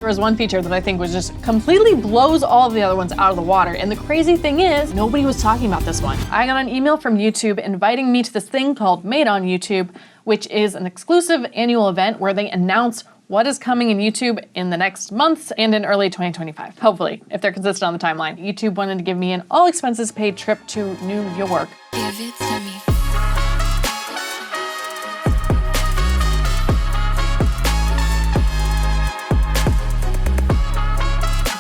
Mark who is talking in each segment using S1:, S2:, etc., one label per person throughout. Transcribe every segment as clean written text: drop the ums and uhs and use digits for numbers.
S1: There was one feature that I think was just completely blows all of the other ones out of the water. And the crazy thing is, nobody was talking about this one. I got an email from YouTube inviting me to this thing called Made on YouTube, which is an exclusive annual event where they announce what is coming in YouTube in the next months and in early 2025. Hopefully, if they're consistent on the timeline. YouTube wanted to give me an all expenses paid trip to New York.
S2: Give it to me.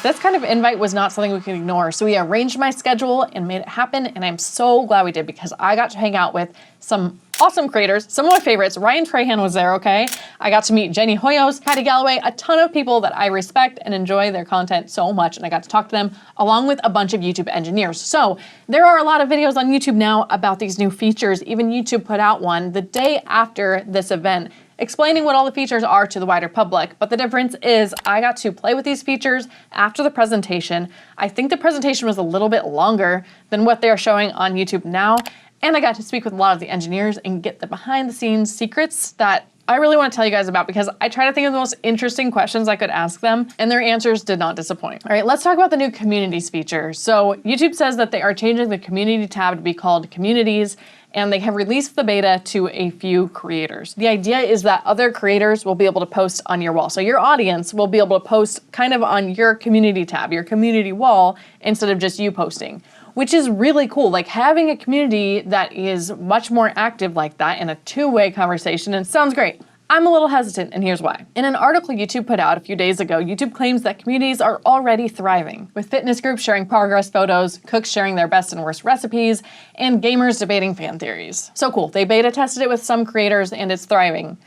S1: This kind of invite was not something we could ignore, so we arranged my schedule and made it happen, and I'm so glad we did because I got to hang out with some awesome creators, some of my favorites. Ryan Trahan was there, okay? I got to meet Jenny Hoyos, Patty Galloway, a ton of people that I respect and enjoy their content so much, and I got to talk to them along with a bunch of YouTube engineers. So there are a lot of videos on YouTube now about these new features. Even YouTube put out one the day after this event explaining what all the features are to the wider public. But the difference is I got to play with these features after the presentation. I think the presentation was a little bit longer than what they're showing on YouTube now. And I got to speak with a lot of the engineers and get the behind the scenes secrets that I really want to tell you guys about because I try to think of the most interesting questions I could ask them and their answers did not disappoint. All right, let's talk about the new communities feature. So YouTube says that they are changing the community tab to be called communities, and they have released the beta to a few creators. The idea is that other creators will be able to post on your wall. So your audience will be able to post kind of on your community tab, your community wall, instead of just you posting, which is really cool. Like having a community that is much more active like that in a two-way conversation, and it sounds great. I'm a little hesitant, and here's why. In an article YouTube put out a few days ago, YouTube claims that communities are already thriving, with fitness groups sharing progress photos, cooks sharing their best and worst recipes, and gamers debating fan theories. So cool. They beta tested it with some creators, and it's thriving.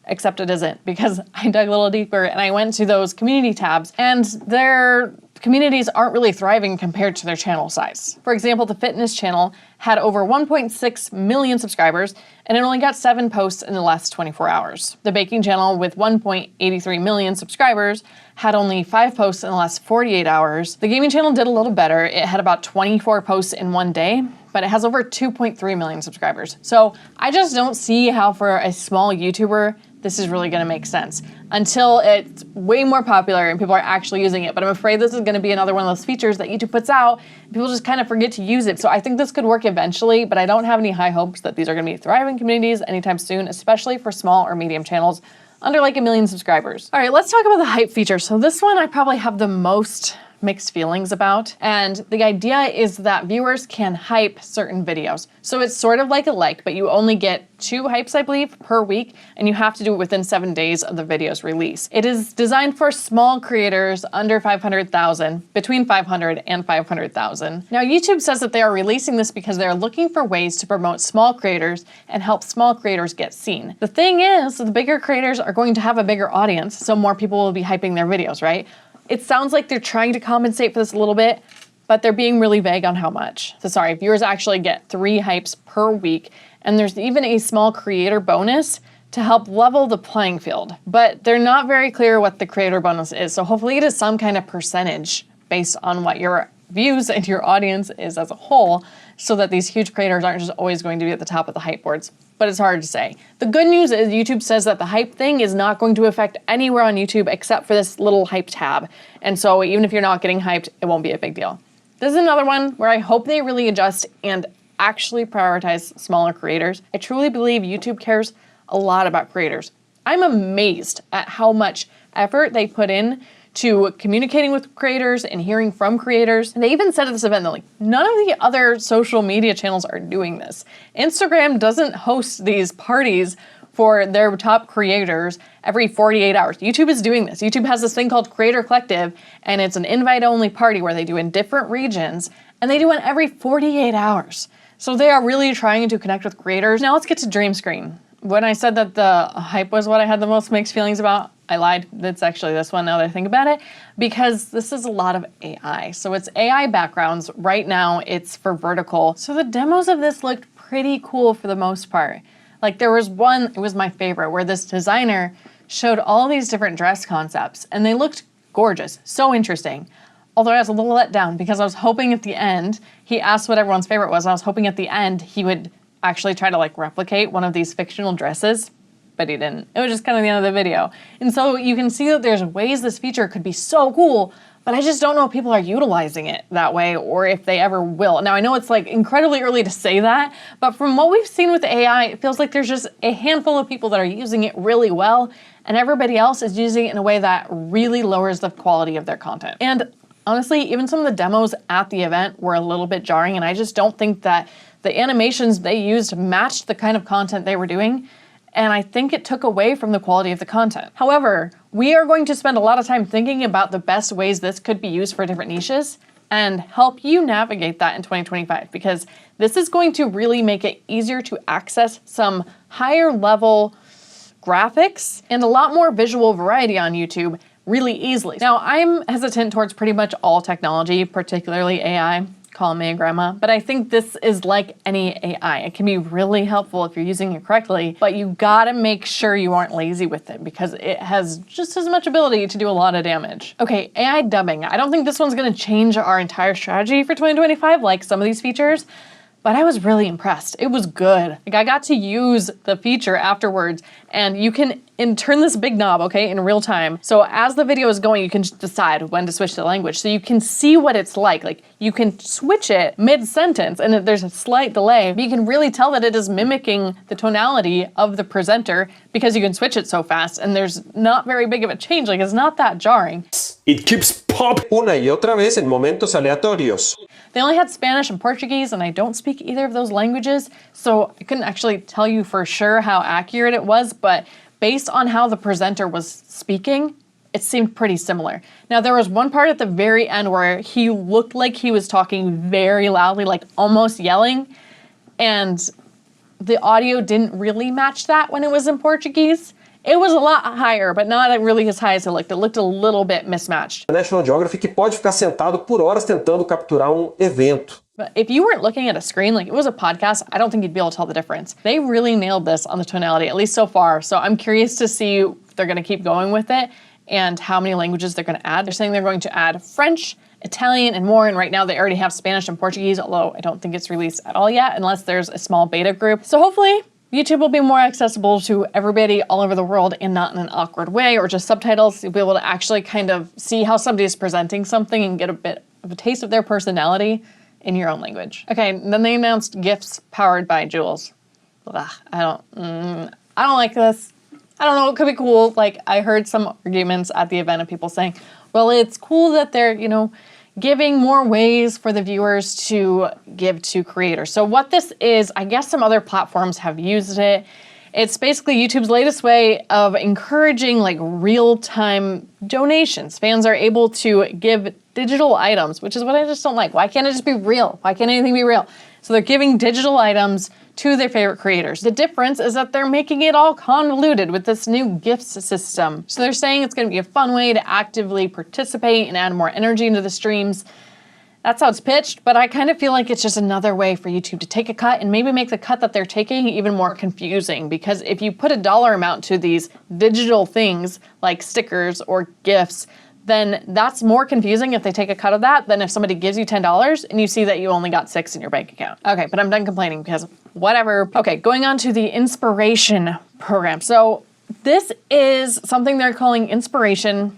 S1: Except it isn't, because I dug a little deeper and I went to those community tabs, and their communities aren't really thriving compared to their channel size. For example, the fitness channel had over 1.6 million subscribers, and it only got 7 posts in the last 24 hours. The baking channel with 1.83 million subscribers had only 5 posts in the last 48 hours. The gaming channel did a little better. It had about 24 posts in one day, but it has over 2.3 million subscribers. So I just don't see how for a small YouTuber, this is really gonna make sense until it's way more popular and people are actually using it. But I'm afraid this is gonna be another one of those features that YouTube puts out and people just kind of forget to use it. So I think this could work eventually, but I don't have any high hopes that these are gonna be thriving communities anytime soon, especially for small or medium channels under like 1 million subscribers. All right, let's talk about the hype feature. So this one I probably have the most mixed feelings about. And the idea is that viewers can hype certain videos. So it's sort of like a like, but you only get 2 hypes, I believe, per week, and you have to do it within 7 days of the video's release. It is designed for small creators under 500,000, between 500 and 500,000. Now, YouTube says that they are releasing this because they're looking for ways to promote small creators and help small creators get seen. The thing is, the bigger creators are going to have a bigger audience, so more people will be hyping their videos, right? It sounds like they're trying to compensate for this a little bit, but they're being really vague on how much. So sorry, viewers actually get 3 hypes per week, and there's even a small creator bonus to help level the playing field. But they're not very clear what the creator bonus is, so hopefully it is some kind of percentage based on what your views and your audience is as a whole, so that these huge creators aren't just always going to be at the top of the hype boards. But it's hard to say. The good news is YouTube says that the hype thing is not going to affect anywhere on YouTube except for this little hype tab. And so even if you're not getting hyped, it won't be a big deal. This is another one where I hope they really adjust and actually prioritize smaller creators. I truly believe YouTube cares a lot about creators. I'm amazed at how much effort they put in to communicating with creators and hearing from creators. And they even said at this event that like none of the other social media channels are doing this. Instagram doesn't host these parties for their top creators every 48 hours. YouTube is doing this. YouTube has this thing called Creator Collective, and it's an invite-only party where they do in different regions, and they do one every 48 hours. So they are really trying to connect with creators. Now let's get to Dream Screen. When I said that the hype was what I had the most mixed feelings about, I lied. It's actually this one now that I think about it, because this is a lot of AI. So it's AI backgrounds. Right now it's for vertical. So the demos of this looked pretty cool for the most part. Like there was one, it was my favorite, where this designer showed all these different dress concepts and they looked gorgeous, so interesting. Although I was a little let down because I was hoping at the end, he asked what everyone's favorite was, and I was hoping at the end he would actually try to like replicate one of these fictional dresses. but he didn't. It was just kind of the end of the video. And so you can see that there's ways this feature could be so cool, but I just don't know if people are utilizing it that way or if they ever will. Now I know it's like incredibly early to say that, but from what we've seen with AI, it feels like there's just a handful of people that are using it really well, and everybody else is using it in a way that really lowers the quality of their content. And honestly, even some of the demos at the event were a little bit jarring, and I just don't think that the animations they used matched the kind of content they were doing, and I think it took away from the quality of the content. However, we are going to spend a lot of time thinking about the best ways this could be used for different niches and help you navigate that in 2025, because this is going to really make it easier to access some higher level graphics and a lot more visual variety on YouTube really easily. Now, I'm hesitant towards pretty much all technology, particularly AI. Call me a grandma, but I think this is like any AI. It can be really helpful if you're using it correctly, but you gotta make sure you aren't lazy with it because it has just as much ability to do a lot of damage. Okay, AI dubbing. I don't think this one's gonna change our entire strategy for 2025 like some of these features, but I was really impressed. It was good. Like I got to use the feature afterwards, and you can turn this big knob, okay, in real time. So as the video is going, you can decide when to switch the language. So you can see what it's like. Like you can switch it mid-sentence and there's a slight delay, but you can really tell that it is mimicking the tonality of the presenter because you can switch it so fast and there's not very big of a change. Like it's not that jarring.
S2: It keeps popping una y otra vez en momentos aleatorios.
S1: They only had Spanish and Portuguese, and I don't speak either of those languages, so I couldn't actually tell you for sure how accurate it was, but based on how the presenter was speaking, it seemed pretty similar. Now, there was one part at the very end where he looked like he was talking very loudly, like almost yelling, and the audio didn't really match that when it was in Portuguese. It was a lot higher, but not really as high as it looked. It looked a little bit mismatched.
S2: National Geographic que pode ficar sentado por horas tentando capturar evento.
S1: But if you weren't looking at a screen, like it was a podcast, I don't think you'd be able to tell the difference. They really nailed this on the tonality, at least so far. So I'm curious to see if they're gonna keep going with it and how many languages they're gonna add. They're saying they're going to add French, Italian, and more. And right now they already have Spanish and Portuguese, although I don't think it's released at all yet, unless there's a small beta group. So hopefully, YouTube will be more accessible to everybody all over the world and not in an awkward way or just subtitles. You'll be able to actually kind of see how somebody is presenting something and get a bit of a taste of their personality in your own language. Okay, then they announced GIFs powered by Jules. Ugh, I don't like this. I don't know, it could be cool. Like I heard some arguments at the event of people saying, well, it's cool that they're, giving more ways for the viewers to give to creators. So what this is, I guess some other platforms have used it. It's basically YouTube's latest way of encouraging like real-time donations. Fans are able to give digital items, which is what I just don't like. Why can't it just be real? Why can't anything be real? So they're giving digital items to their favorite creators. The difference is that they're making it all convoluted with this new gifts system. So they're saying it's gonna be a fun way to actively participate and add more energy into the streams. That's how it's pitched, but I kind of feel like it's just another way for YouTube to take a cut and maybe make the cut that they're taking even more confusing, because if you put a dollar amount to these digital things like stickers or gifts, then that's more confusing if they take a cut of that than if somebody gives you $10 and you see that you only got $6 in your bank account. Okay, but I'm done complaining because whatever. Okay, going on to the inspiration program. So this is something they're calling inspiration,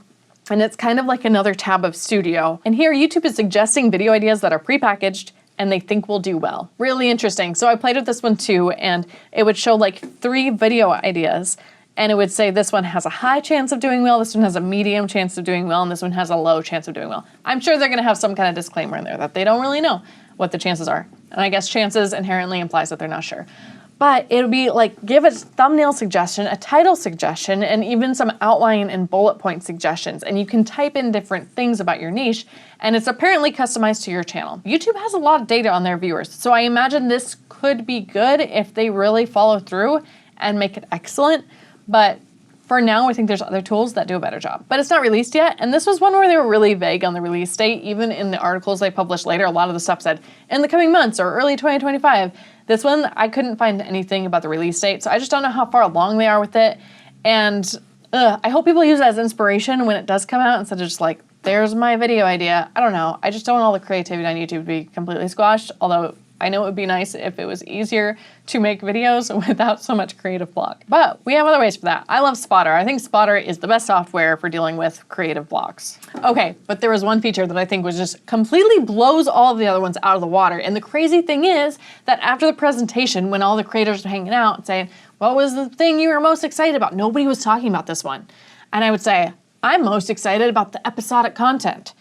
S1: and it's kind of like another tab of Studio. And here YouTube is suggesting video ideas that are prepackaged and they think will do well. Really interesting. So I played with this one too, and it would show like 3 video ideas. And it would say this one has a high chance of doing well, this one has a medium chance of doing well, and this one has a low chance of doing well. I'm sure they're gonna have some kind of disclaimer in there that they don't really know what the chances are. And I guess chances inherently implies that they're not sure. But it'll be like, give a thumbnail suggestion, a title suggestion, and even some outline and bullet point suggestions. And you can type in different things about your niche, and it's apparently customized to your channel. YouTube has a lot of data on their viewers, so I imagine this could be good if they really follow through and make it excellent. But for now, I think there's other tools that do a better job. But it's not released yet, and this was one where they were really vague on the release date. Even in the articles they published later, a lot of the stuff said, in the coming months or early 2025. This one, I couldn't find anything about the release date, so I just don't know how far along they are with it. And I hope people use it as inspiration when it does come out, instead of just like, there's my video idea. I don't know, I just don't want all the creativity on YouTube to be completely squashed, although I know it would be nice if it was easier to make videos without so much creative block. But we have other ways for that. I love Spotter. I think Spotter is the best software for dealing with creative blocks. Okay, but there was one feature that I think was just completely blows all of the other ones out of the water. And the crazy thing is that after the presentation, when all the creators were hanging out and saying, what was the thing you were most excited about? Nobody was talking about this one. And I would say, I'm most excited about the episodic content.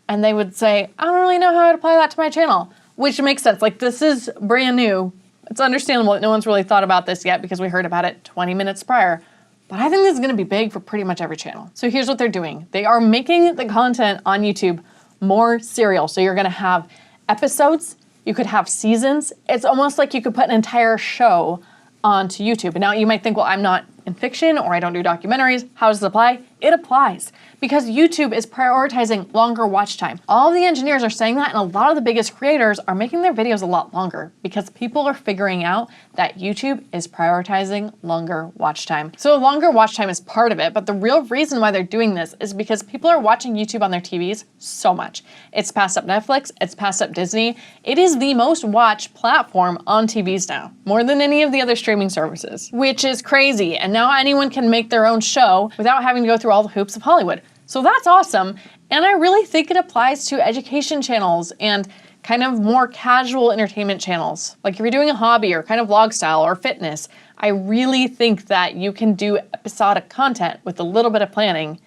S1: And they would say, I don't really know how to apply that to my channel, which makes sense. Like, this is brand new. It's understandable that no one's really thought about this yet because we heard about it 20 minutes prior. But I think this is gonna be big for pretty much every channel. So here's what they're doing. They are making the content on YouTube more serial. So you're gonna have episodes, you could have seasons. It's almost like you could put an entire show onto YouTube. And now you might think, well, I'm not in fiction or I don't do documentaries. How does it apply? It applies because YouTube is prioritizing longer watch time. All the engineers are saying that, and a lot of the biggest creators are making their videos a lot longer because people are figuring out that YouTube is prioritizing longer watch time. So longer watch time is part of it, but the real reason why they're doing this is because people are watching YouTube on their TVs so much. It's passed up Netflix, it's passed up Disney. It is the most watched platform on TVs now, more than any of the other streaming services, which is crazy. And now anyone can make their own show without having to go through all the hoops of Hollywood. So that's awesome. And I really think it applies to education channels and kind of more casual entertainment channels. Like if you're doing a hobby or kind of vlog style or fitness, I really think that you can do episodic content with a little bit of planning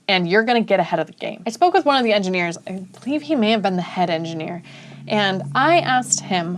S1: and you're gonna get ahead of the game. I spoke with one of the engineers, I believe he may have been the head engineer, and I asked him,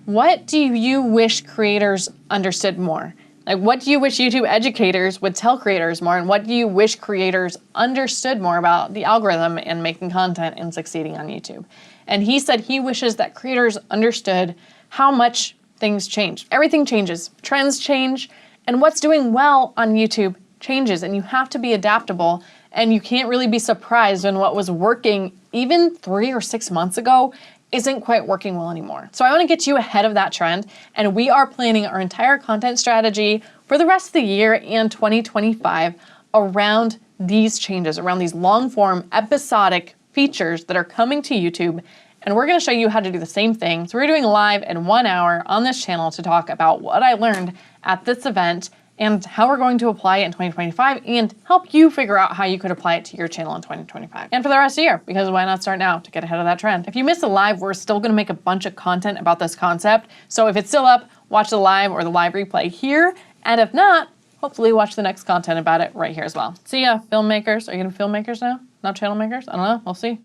S1: what do you wish creators understood more? Like, what do you wish YouTube educators would tell creators more, and what do you wish creators understood more about the algorithm and making content and succeeding on YouTube? And he said he wishes that creators understood how much things change. Everything changes, trends change, and what's doing well on YouTube changes, and you have to be adaptable, and you can't really be surprised when what was working even 3 or 6 months ago isn't quite working well anymore. So I wanna get you ahead of that trend, and we are planning our entire content strategy for the rest of the year and 2025 around these changes, around these long-form episodic features that are coming to YouTube, and we're gonna show you how to do the same thing. So we're doing live in 1 hour on this channel to talk about what I learned at this event and how we're going to apply it in 2025 and help you figure out how you could apply it to your channel in 2025 and for the rest of the year, because why not start now to get ahead of that trend? If you missed the live, we're still gonna make a bunch of content about this concept. So if it's still up, watch the live or the live replay here. And if not, hopefully watch the next content about it right here as well. See ya, filmmakers. Are you gonna be filmmakers now? Not channel makers? I don't know, we'll see.